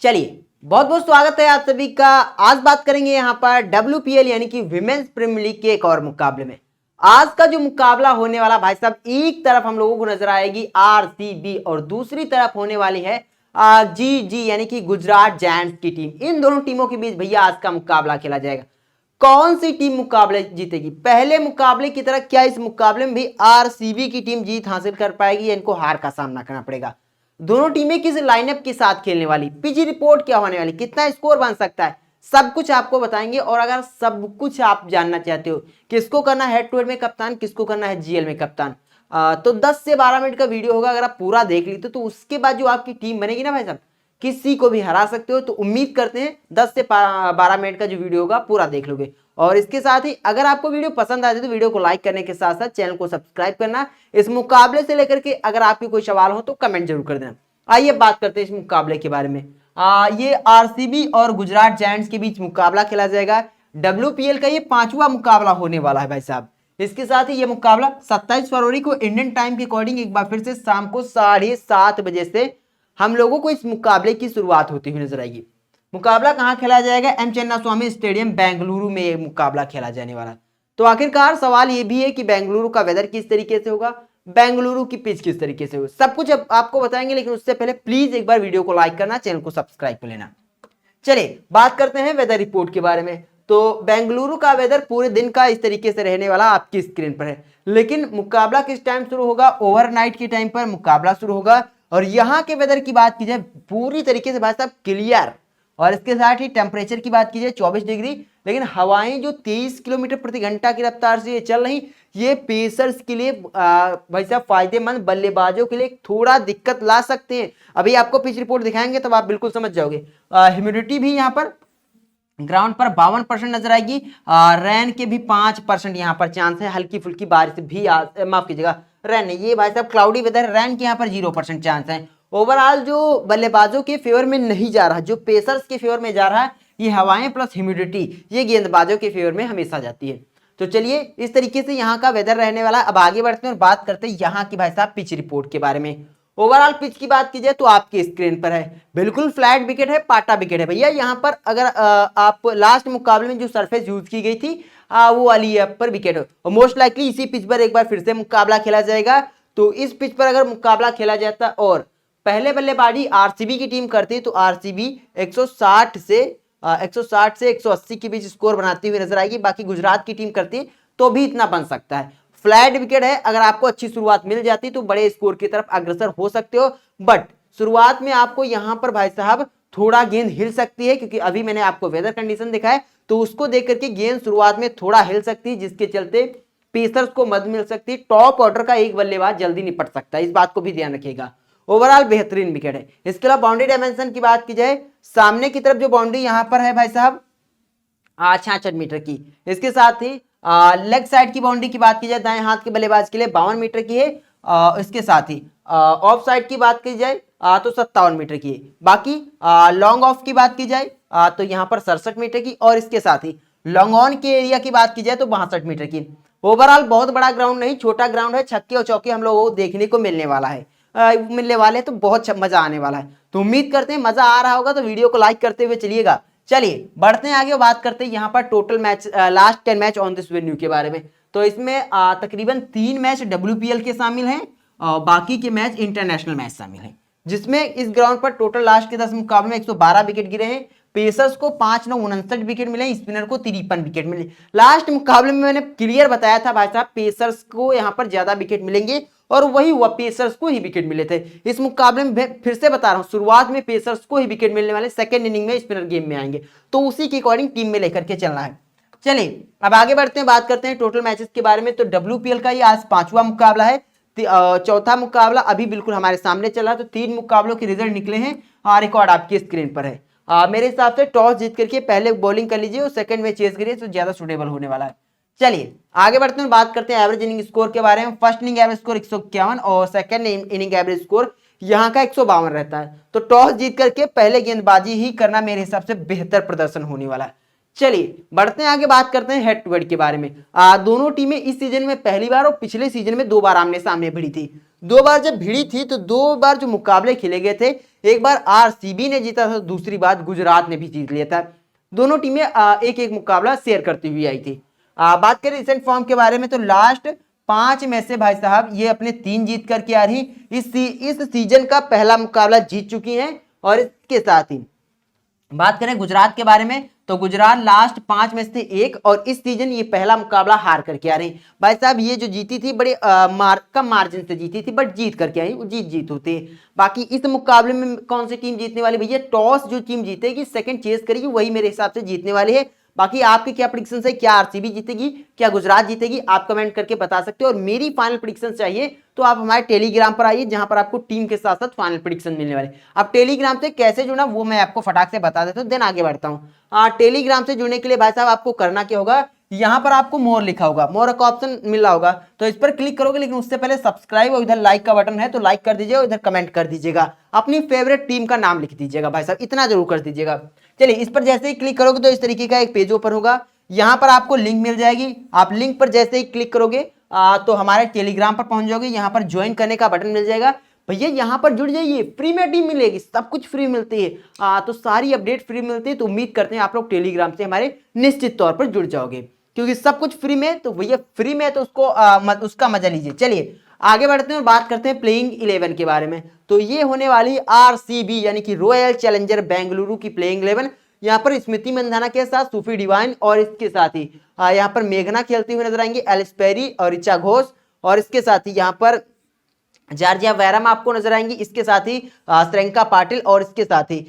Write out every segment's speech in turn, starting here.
चलिए बहुत बहुत स्वागत है आप सभी का। आज बात करेंगे यहाँ पर WPL यानी कि विमेंस प्रीमियर लीग के एक और मुकाबले में। आज का जो मुकाबला होने वाला भाई साहब, एक तरफ हम लोगों को नजर आएगी RCB और दूसरी तरफ होने वाली है GG यानी कि गुजरात जायंट्स की टीम। इन दोनों टीमों के बीच भैया आज का मुकाबला खेला जाएगा। कौन सी टीम मुकाबले जीतेगी? पहले मुकाबले की तरह क्या इस मुकाबले में भी RCB की टीम जीत हासिल कर पाएगी या इनको हार का सामना करना पड़ेगा? दोनों टीमें किस लाइनअप के साथ खेलने वाली, पिच रिपोर्ट क्या होने वाली, कितना स्कोर बन सकता है, सब कुछ आपको बताएंगे। और अगर सब कुछ आप जानना चाहते हो किसको करना है हेड टू हेड में कप्तान, किसको करना है GL में कप्तान, तो 10 से 12 मिनट का वीडियो होगा। अगर आप पूरा देख लेते तो उसके बाद जो आपकी टीम बनेगी ना भाई साहब, किसी को भी हरा सकते हो। तो उम्मीद करते हैं 10 से 12 मिनट का जो वीडियो होगा पूरा देख लोगे। और इसके साथ ही अगर आपको वीडियो पसंद आए तो वीडियो को लाइक करने के साथ साथ चैनल को सब्सक्राइब करना। इस मुकाबले से लेकर के अगर आपके कोई सवाल हो तो कमेंट जरूर कर देना। आइए बात करते हैं इस मुकाबले के बारे में। ये RCB और गुजरात जायंट्स के बीच मुकाबला खेला जाएगा। WPL का ये 5वां मुकाबला होने वाला है भाई साहब। इसके साथ ही ये मुकाबला 27 फरवरी को इंडियन टाइम के अकॉर्डिंग एक बार फिर से शाम को 7:30 बजे से हम लोगों को इस मुकाबले की शुरुआत होती हुई नजर आएगी। मुकाबला कहां खेला जाएगा? M चिन्नास्वामी स्टेडियम बेंगलुरु में ये मुकाबला खेला जाने वाला। तो आखिरकार सवाल ये भी है कि बेंगलुरु का वेदर किस तरीके से होगा, बेंगलुरु की पिच किस तरीके से होगी, सब कुछ अब आपको बताएंगे। लेकिन उससे पहले प्लीज एक बार वीडियो को लाइक करना, चैनल को सब्सक्राइब कर लेना। चलिए बात करते हैं वेदर रिपोर्ट के बारे में। तो बेंगलुरु का वेदर पूरे दिन का इस तरीके से रहने वाला आपकी स्क्रीन पर है। लेकिन मुकाबला किस टाइम शुरू होगा? ओवरनाइट के टाइम पर मुकाबला शुरू होगा। और यहाँ के वेदर की बात की जाए पूरी तरीके से भाई साहब क्लियर, और इसके साथ ही टेम्परेचर की बात की जाए 24 डिग्री। लेकिन हवाएं जो 23 किलोमीटर प्रति घंटा की रफ्तार से चल रही, ये पेसर्स के लिए भाई साहब फायदेमंद, बल्लेबाजों के लिए थोड़ा दिक्कत ला सकते हैं। अभी आपको पिच रिपोर्ट दिखाएंगे तब आप बिल्कुल समझ जाओगे। ह्यूमिडिटी भी यहाँ पर ग्राउंड पर 52% नजर आएगी। रैन के भी 5% यहाँ पर चांस है, हल्की फुल्की बारिश भी माफ कीजिएगा रैन नहीं, ये भाई साहब क्लाउडी वेदर, रैन के यहाँ पर 0% चांस है। ओवरऑल जो बल्लेबाजों के फेवर में नहीं जा रहा, जो पेसर्स के फेवर में जा रहा है, ये हवाएं प्लस ह्यूमिडिटी, ये गेंदबाजों के फेवर में हमेशा जाती है। तो चलिए इस तरीके से यहाँ का वेदर रहने वाला। अब आगे बढ़ते हैं और बात करते हैं यहाँ की भाई साहब पिच रिपोर्ट के बारे में। ओवरऑल पिच की बात की जाए तो आपकी स्क्रीन पर है बिल्कुल फ्लैट विकेट है, पाटा विकेट है भैया। यहाँ पर अगर आप लास्ट मुकाबले में जो सरफेस यूज की गई थी वो वाली पर विकेट है। और मोस्ट लाइकली इसी पिच पर एक बार फिर से मुकाबला खेला जाएगा। तो इस पिच पर अगर मुकाबला खेला जाता और पहले बल्लेबाजी RCB की टीम करती तो RCB 160 से 180 के बीच स्कोर बनाती हुई नजर आएगी। बाकी गुजरात की टीम करती तो भी इतना बन सकता है। फ्लैट विकेट है, अगर आपको अच्छी शुरुआत मिल जाती तो बड़े स्कोर की तरफ अग्रसर हो सकते हो। बट शुरुआत में आपको यहां पर भाई साहब थोड़ा गेंद हिल सकती है, क्योंकि अभी मैंने आपको वेदर कंडीशन दिखाया तो उसको देख करके गेंद शुरुआत में थोड़ा हिल सकती है, जिसके चलते पेसर्स को मदद मिल सकती है। टॉप ऑर्डर का एक बल्लेबाज जल्दी निपट सकता है, इस बात को भी ध्यान रखिएगा। ओवरऑल बेहतरीन विकेट है। इसके अलावा बाउंड्री डायमेंशन की बात की जाए, सामने की तरफ जो बाउंड्री यहां पर है भाई साहब 66 मीटर की। इसके साथ ही लेग साइड की बाउंड्री की बात की जाए दाएं हाथ के बल्लेबाज के लिए 52 मीटर की है। इसके साथ ही ऑफ साइड की बात की जाए तो 57 मीटर की है। बाकी लॉन्ग ऑफ की बात की जाए तो यहाँ पर 67 मीटर की, और इसके साथ ही लॉन्ग ऑन के एरिया की बात की जाए तो 62 मीटर की। ओवरऑल बहुत बड़ा ग्राउंड नहीं, छोटा ग्राउंड है। छक्के और चौके हम लोगों को देखने को मिलने वाला है, मिलने वाले तो बहुत मजा आने वाला है। तो उम्मीद करते हैं मजा आ रहा होगा, तो वीडियो को लाइक करते हुए चलिएगा। चलिए बढ़ते हैं आगे और बात करते हैं यहाँ पर total match, last 10 match on this venue के बारे में। तो इसमें तकरीबन 3 मैच WPL के शामिल हैं और बाकी के मैच इंटरनेशनल मैच शामिल हैं, जिसमें इस ग्राउंड पर टोटल लास्ट के 10 मुकाबले में 112 विकेट गिरे हैं। पेसर्स को 5/9 विकेट मिले, स्पिनर को 53 विकेट मिले। लास्ट मुकाबले में मैंने क्लियर बताया था भाई साहब पेसर्स को यहाँ पर ज्यादा विकेट मिलेंगे, और वही हुआ, पेसर्स को ही विकेट मिले थे। इस मुकाबले में फिर से बता रहा हूं, शुरुआत में पेसर्स को ही विकेट मिलने वाले, सेकंड इनिंग में स्पिनर गेम में आएंगे। तो उसी के अकॉर्डिंग टीम में लेकर के चलना है। चलिए अब आगे बढ़ते हैं, बात करते हैं टोटल मैचेस के बारे में। तो WPL का ये आज 5वां मुकाबला है। चौथा मुकाबला अभी बिल्कुल हमारे सामने चल रहा है। तो 3 मुकाबलों के रिजल्ट निकले हैं, रिकॉर्ड आपकी स्क्रीन पर है। मेरे हिसाब से टॉस जीत करके पहले बॉलिंग कर लीजिए और सेकंड में चेस करिए तो ज्यादा सुटेबल होने वाला है। चलिए आगे बढ़ते हैं, बात करते हैं एवरेज इनिंग स्कोर के बारे में। फर्स्ट इनिंग एवरेज स्कोर 151 और सेकंड इनिंग एवरेज स्कोर यहाँ का 152 रहता है। तो टॉस जीत करके पहले गेंदबाजी ही करना मेरे हिसाब से बेहतर प्रदर्शन होने वाला है। चलिए बढ़ते हैं आगे, बात करते हैं हेड टू हेड के बारे में। दोनों टीमें इस सीजन में पहली बार और पिछले सीजन में 2 बार आमने सामने भिड़ी थी। 2 बार जब भिड़ी थी तो 2 बार जो मुकाबले खेले गए थे, एक बार आरसीबी ने जीता था, दूसरी बार गुजरात ने भी जीत लिया था। दोनों टीमें एक एक मुकाबला शेयर करती हुई आई थी। बात करें रिसेंट फॉर्म के बारे में तो लास्ट 5 में से भाई साहब ये अपने 3 जीत करके आ रही, इस सीजन का पहला मुकाबला जीत चुकी हैं। और इसके साथ ही बात करें गुजरात के बारे में तो गुजरात लास्ट 5 में से 1 और इस सीजन ये पहला मुकाबला हार करके आ रही। भाई साहब ये जो जीती थी बड़े कम मार्जिन से जीती थी, बट जीत करके आई, जीत होती है। बाकी इस मुकाबले में कौन सी टीम जीतने वाली भैया, टॉस जो टीम जीतेगी सेकंड चेस करेगी वही मेरे हिसाब से जीतने वाली है। बाकी आपकी क्या प्रेडिक्शन है, क्या आरसीबी जीतेगी, क्या गुजरात जीतेगी, आप कमेंट करके बता सकते हो। और मेरी फाइनल प्रेडिक्शन चाहिए तो आप हमारे टेलीग्राम पर आइए, जहां पर आपको टीम के साथ साथ फाइनल प्रेडिक्शन मिलने वाले। अब टेलीग्राम से कैसे जुड़ना वो मैं आपको फटाक से बता देता हूं, देन आगे बढ़ता हूं। टेलीग्राम से जुड़ने के लिए भाई साहब आपको करना क्या होगा, यहां पर आपको मोर लिखा होगा, मोर का ऑप्शन मिल रहा होगा, तो इस पर क्लिक करोगे। लेकिन उससे पहले सब्सक्राइब और इधर लाइक का बटन है तो लाइक कर दीजिएगा, इधर कमेंट कर दीजिएगा, अपनी फेवरेट टीम का नाम लिख दीजिएगा भाई साहब, इतना जरूर कर दीजिएगा। चलिए इस पर जैसे ही क्लिक करोगे तो इस तरीके का एक पेज ओपन होगा, यहां पर आपको लिंक मिल जाएगी। आप लिंक पर जैसे ही क्लिक करोगे तो हमारे टेलीग्राम पर पहुंच जाओगे, यहां पर ज्वाइन करने का बटन मिल जाएगा। भैया यहां पर जुड़ जाइए, फ्री में टीम मिलेगी, सब कुछ फ्री मिलती है। तो सारी अपडेट फ्री मिलती है, तो उम्मीद करते हैं आप लोग टेलीग्राम से हमारे निश्चित तौर पर जुड़ जाओगे, क्योंकि सब कुछ फ्री में, तो भैया फ्री में तो उसका मजा लीजिए। चलिए आगे बढ़ते हैं और बात करते हैं प्लेइंग 11 के बारे में। तो ये होने वाली आरसीबी यानी कि रॉयल चैलेंजर बेंगलुरु की प्लेइंग 11। यहाँ पर स्मृति मंधाना के साथ सूफी डिवाइन और इसके साथ ही यहाँ पर मेघना खेलती हुई नजर आएंगी, एलिस पेरी और ऋचा घोष, और इसके साथ ही यहाँ पर जॉर्जिया वैरम आपको नजर आएंगी, इसके साथ ही श्रेयंका पाटिल और इसके साथ ही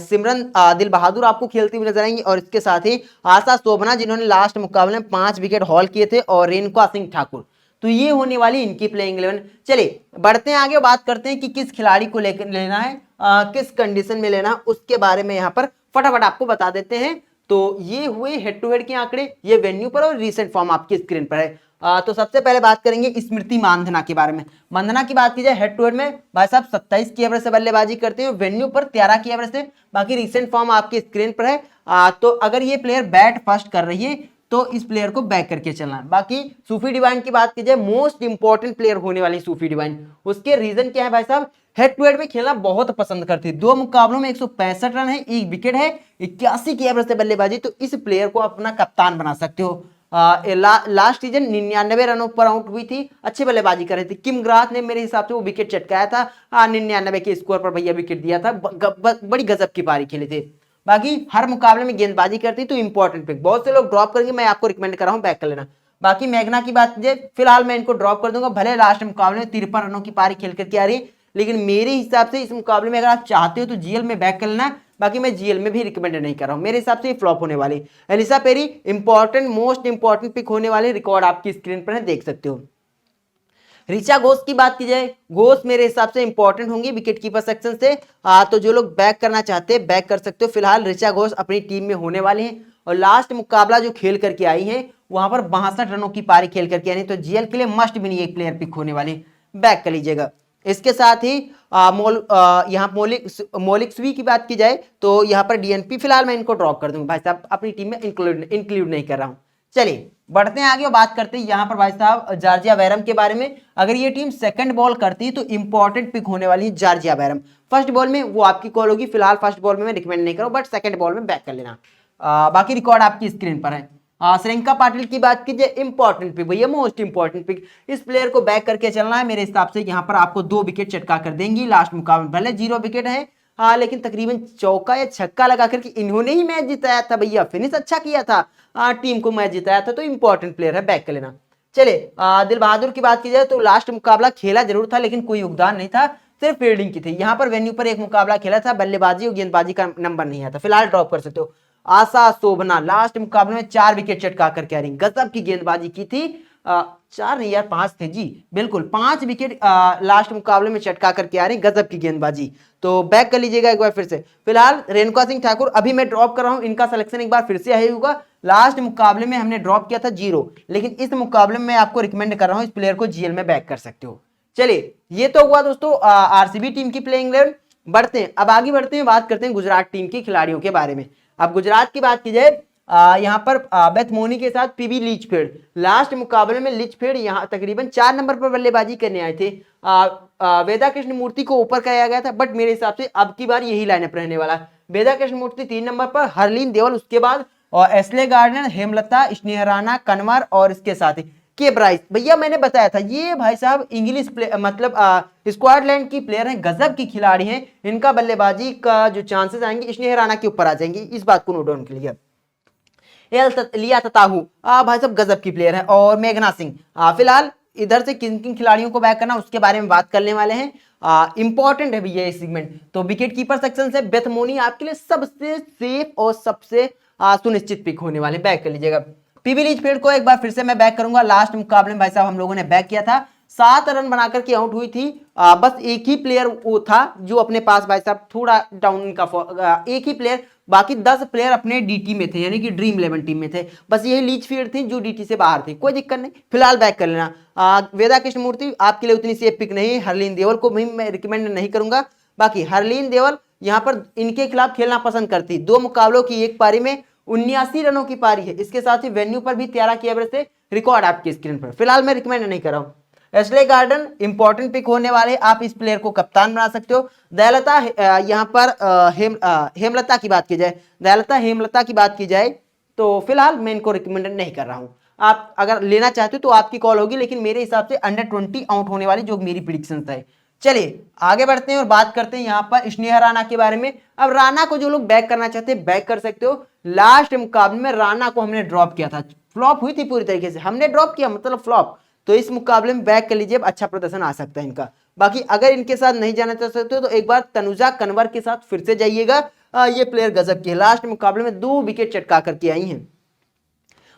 सिमरन दिल बहादुर आपको खेलती हुई नजर आएंगी, और इसके साथ ही आशा शोभना जिन्होंने लास्ट मुकाबले में 5 विकेट हॉल किए थे, और रेणुका सिंह ठाकुर। तो ये होने वाली इनकी प्लेइंग 11। चलिए बढ़ते हैं आगे, बात करते हैं कि किस खिलाड़ी को लेकर लेना है, किस कंडीशन में लेना, उसके बारे में यहाँ पर फटाफट आपको बता देते हैं। तो ये हुए हेड टू हेड के आंकड़े, ये वेन्यू पर और रीसेंट फॉर्म आपकी स्क्रीन पर है। तो सबसे पहले बात करेंगे स्मृति मानधना के बारे में। मानधना की बात की जाए हेड टू हेड में भाई साहब 27 की एवरेज से बल्लेबाजी करते हैं, वेन्यू पर 13 की एवरेज से। बाकी रीसेंट फॉर्म आपकी स्क्रीन पर है। तो अगर ये प्लेयर बैट फर्स्ट कर रही है तो इस प्लेयर को बैक करके चलना है। बाकी सूफी डिवाइन की बात की जाए, मोस्ट इंपॉर्टेंट प्लेयर होने वाली सूफी डिवाइन, उसके रीजन क्या है भाई साहब, हेड टू हेड में खेलना बहुत पसंद करती है। 2 मुकाबलों में 165 रन है, 1 विकेट है, 81 की एवरेज से बल्लेबाजी, तो इस प्लेयर को अपना कप्तान बना सकते हो। लास्ट सीजन 99 रनों पर आउट हुई थी, अच्छी बल्लेबाजी कर रही थी। किम ग्राथ ने मेरे हिसाब से वो विकेट चटकाया था, 99 के स्कोर पर भैया विकेट दिया था, बड़ी गजब की पारी खेले थे। बाकी हर मुकाबले में गेंदबाजी करती तो इंपॉर्टेंट पिक, बहुत से लोग ड्रॉप करेंगे, मैं आपको रिकमेंड कर रहा हूं बैक कर लेना। बाकी मेघना की बात कीजिए, फिलहाल मैं इनको ड्रॉप कर दूंगा, भले लास्ट मुकाबले में 53 रनों की पारी खेल करके आ रही, लेकिन मेरे हिसाब से इस मुकाबले में अगर आप चाहते हो तो जीएल में बैक कर लेना। बाकी मैं जीएल में भी रिकमेंड नहीं कर रहा हूं, मेरे हिसाब से ये फ्लॉप होने वाली। Ellyse Perry important most important pick होने वाले, रिकॉर्ड आपकी स्क्रीन पर है, देख सकते हो। ऋचा घोष की बात की जाए, घोष मेरे हिसाब से इंपॉर्टेंट होंगी विकेट कीपर सेक्शन से। तो जो लोग बैक करना चाहते हैं बैक कर सकते हो। फिलहाल ऋचा घोष अपनी टीम में होने वाले हैं, और लास्ट मुकाबला जो खेल करके आई है वहां पर 62 रनों की पारी खेल करके आई, तो जीएल के लिए मस्ट भी नहीं एक प्लेयर पिक होने वाले, बैक कर लीजिएगा। इसके साथ ही यहाँ मौलिक स्वी की बात की जाए तो यहाँ पर डीएनपी फिलहाल मैं इनको ड्रॉप कर दूंगा भाई साहब, अपनी टीम में इंक्लूड नहीं कर रहा हूँ। चलिए बढ़ते हैं आगे और बात करते हैं यहाँ पर भाई साहब जॉर्जिया वैरम के बारे में। अगर ये टीम सेकंड बॉल करती है तो इंपॉर्टेंट पिक होने वाली है जॉर्जिया वैरम। फर्स्ट बॉल में वो आपकी कॉल होगी, फिलहाल फर्स्ट बॉल में मैं रिकमेंड नहीं करूँ, बट सेकंड बॉल में बैक कर लेना। बाकी रिकॉर्ड आपकी स्क्रीन पर है। श्रेयंका पाटिल की बात कीजिए, इंपॉर्टेंट पिक भैया, मोस्ट इंपॉर्टेंट पिक, इस प्लेयर को बैक करके चलना है। मेरे हिसाब से यहाँ पर आपको 2 विकेट चटका कर देंगी लास्ट मुकाबले, भले 0 विकेट है, लेकिन तकरीबन चौका या छक्का लगा करके इन्होंने ही मैच जिताया था भैया, फिनिश अच्छा किया था, टीम को मैच जिताया था, तो इंपॉर्टेंट प्लेयर है, बैक कर लेना। चले दिल बहादुर की बात की जाए तो लास्ट मुकाबला खेला जरूर था, लेकिन कोई योगदान नहीं था, सिर्फ फील्डिंग की थी। यहाँ पर वेन्यू पर एक मुकाबला खेला था, बल्लेबाजी और गेंदबाजी का नंबर नहीं आया था, फिलहाल ड्रॉप कर सकते हो। आशा शोभना लास्ट मुकाबले में 4 विकेट चटका करके आ रही, गजब की गेंदबाजी की थी। 4 नहीं यार 5 थे जी, बिल्कुल 5 विकेट लास्ट मुकाबले में चटका करके आ रही, गजब की गेंदबाजी, तो बैक कर लीजिएगा एक बार फिर से। फिलहाल रेणुका सिंह ठाकुर अभी मैं ड्रॉप कर रहा हूं, इनका सिलेक्शन एक बार फिर से है होगा। लास्ट मुकाबले में हमने ड्रॉप किया था 0, लेकिन इस मुकाबले में मैं आपको रिकमेंड कर रहा हूं, इस प्लेयर को जीएल में बैक कर सकते हो। चलिए ये तो हुआ दोस्तों आरसीबी टीम की प्लेइंग 11। बढ़ते हैं, अब आगे बढ़ते हैं, बात करते हैं गुजरात टीम के खिलाड़ियों के बारे में। अब गुजरात की बात की जाए यहाँ पर बेथमोनी के साथ पीबी लिचफील्ड। लास्ट मुकाबले में लिचफील्ड यहाँ तकरीबन 4 नंबर पर बल्लेबाजी करने आए थे। वेदा कृष्णमूर्ति को ऊपर किया गया था, बट मेरे हिसाब से अब की बार यही लाइनअप रहने वाला है। वेदा कृष्णमूर्ति 3 नंबर पर, हरलीन देवल उसके बाद, और एस्ले गार्डनर, हेमलता, स्नेह राणा, कनवर और इसके साथ ही के ब्राइस। भैया मैंने बताया था ये भाई साहब इंग्लिश मतलब स्क्वाडलैंड की प्लेयर हैं, गजब की खिलाड़ी हैं। इनका बल्लेबाजी का जो चांसेस आएंगे स्नेह राणा के ऊपर आ जाएंगे, इस बात को नोट डाउन कर लिया। लिया तताहू भाई साहब गजब की प्लेयर है, और मेघना सिंह। फिलहाल इधर से किन किन खिलाड़ियों को बैक करना उसके बारे में बात करने वाले हैं। इंपॉर्टेंट है भैया ये सेगमेंट। तो विकेट कीपर सेक्शन से बेथमोनी आपके लिए सबसे सेफ और सबसे सुनिश्चित पिक होने वाले, बैक कर लीजिएगा। पीबी लिचफील्ड को एक बार फिर से मैं बैक करूंगा। लास्ट मुकाबले में भाई साहब हम लोगों ने बैक किया था, 7 रन बनाकर के आउट हुई थी। बस एक ही प्लेयर वो था जो अपने पास भाई साहब थोड़ा डाउन का एक ही प्लेयर, बाकी 10 प्लेयर अपने डीटी में थे, यानी कि ड्रीम 11 टीम में थे। बस यही लिचफील्ड थी जो डीटी से बाहर थी, कोई दिक्कत नहीं, फिलहाल बैक कर लेना। वेदा कृष्णमूर्ति आपके लिए उतनी सेफ पिक नहीं। हरलीन देवल को भी मैं रिकमेंड नहीं करूंगा। बाकी हरलीन देवल यहाँ पर इनके खिलाफ खेलना पसंद करती। 2 मुकाबलों की एक पारी में 79 रनों की पारी है। इसके साथ ही वेन्यू पर भी 13 की एवरेज से रिकॉर्ड आपकी स्क्रीन पर। फिलहाल मैं रिकमेंड नहीं कर रहा हूँ। एस्ले गार्डन इंपॉर्टेंट पिक होने वाले, आप इस प्लेयर को कप्तान बना सकते हो। दयालता यहाँ पर हेमलता की बात की जाए, दयालता हेमलता की बात की जाए तो फिलहाल मैं इनको रिकमेंड नहीं कर रहा हूँ। आप अगर लेना चाहते हो तो आपकी कॉल होगी, लेकिन मेरे हिसाब से अंडर 20 आउट होने वाली जो मेरी प्रिडिक्शन है। चलिए आगे बढ़ते हैं और बात करते हैं यहाँ पर स्नेहा राणा के बारे में। अब राणा को जो लोग बैक करना चाहते हैं बैक कर सकते हो। लास्ट मुकाबले में राणा को हमने ड्रॉप किया था, फ्लॉप हुई थी पूरी तरीके से, हमने ड्रॉप किया मतलब फ्लॉप। तो इस मुकाबले में बैक कर लीजिए, अच्छा प्रदर्शन आ सकता है इनका। बाकी अगर इनके साथ नहीं जाना चाह सकते हो तो एक बार तनुजा कनवर के साथ फिर से जाइएगा। ये प्लेयर गजब की है, लास्ट मुकाबले में 2 विकेट चटका करके आई हैं।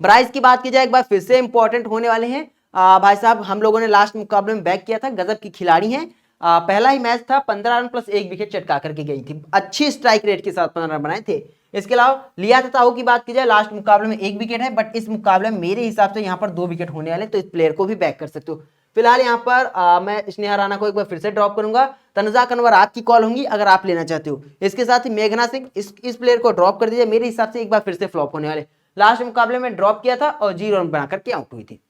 ब्राइस की बात की जाए एक बार फिर से इंपॉर्टेंट होने वाले हैं। भाई साहब हम लोगों ने लास्ट मुकाबले में बैक किया था, गजब की खिलाड़ी हैं। पहला ही मैच था, 15 रन प्लस 1 विकेट चटका करके गई थी, अच्छी स्ट्राइक रेट के साथ 15 रन बनाए थे। इसके अलावा लिया तताहू की बात की जाए, लास्ट मुकाबले में 1 विकेट है, बट इस मुकाबले में मेरे हिसाब से यहाँ पर 2 विकेट होने वाले, तो इस प्लेयर को भी बैक कर सकते हो। फिलहाल यहाँ पर मैं स्नेहा राणा को एक बार फिर से ड्रॉप करूंगा। तनुजा कनवर आपकी कॉल होंगी अगर आप लेना चाहते हो। इसके साथ ही मेघना सिंह, इस प्लेयर को ड्रॉप कर दीजिए, मेरे हिसाब से एक बार फिर से फ्लॉप होने वाले। लास्ट मुकाबले में ड्रॉप किया था और 0 रन बनाकर के आउट हुई थी।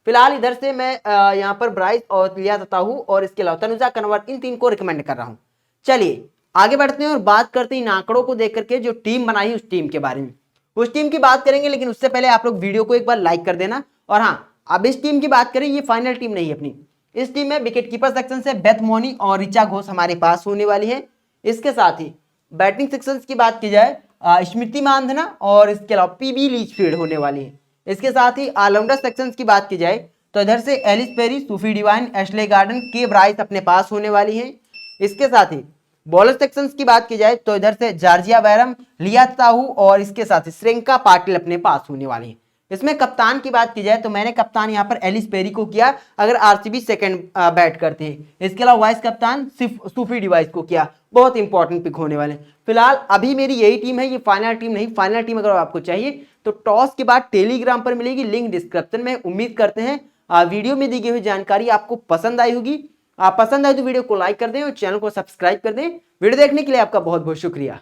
फिलहाल इधर से मैं यहाँ पर ब्राइस और लिया तताहू और इसके अलावा तनुजा कनवर, इन 3 को रिकमेंड कर रहा हूँ। चलिए आगे बढ़ते हैं और बात करते हैं इन आंकड़ों को देख करके जो टीम बनाई उस टीम के बारे में। उस टीम की बात करेंगे, लेकिन उससे पहले आप लोग वीडियो को एक बार लाइक कर देना। और हाँ, अब इस टीम की बात करें, ये फाइनल टीम नहीं है अपनी। इस टीम में विकेट कीपर सेक्शन से बेथमोनी और ऋचा घोष हमारे पास होने वाली है। इसके साथ ही बैटिंग सेक्शन की बात की जाए, स्मृति मानधना और इसके अलावा पीबी लिचफील्ड होने वाली है। इसके साथ ही ऑलराउंडर सेक्शंस की बात की जाए तो इधर से एलिस पेरी, सूफी डिवाइन, एश्ले गार्डन, के ब्राइस अपने पास होने वाली है। इसके साथ ही बॉलर सेक्शंस की बात की जाए तो इधर से जॉर्जिया बैरम, लिया तताहू और इसके साथ ही श्रेयंका पाटिल अपने पास होने वाली है। इसमें कप्तान की बात की जाए तो मैंने कप्तान यहाँ पर एलिस पेरी को किया अगर आरसीबी सेकंड बैट करते हैं। इसके अलावा वाइस कप्तान सिर्फ सूफी डिवाइस को किया, बहुत इंपॉर्टेंट पिक होने वाले। फिलहाल अभी मेरी यही टीम है, ये फाइनल टीम नहीं। फाइनल टीम अगर आपको चाहिए तो टॉस के बाद टेलीग्राम पर मिलेगी, लिंक डिस्क्रिप्शन में। उम्मीद करते हैं वीडियो में दी गई हुई जानकारी आपको पसंद आई होगी। आप पसंद आए तो वीडियो को लाइक कर दें और चैनल को सब्सक्राइब कर दें। वीडियो देखने के लिए आपका बहुत बहुत शुक्रिया।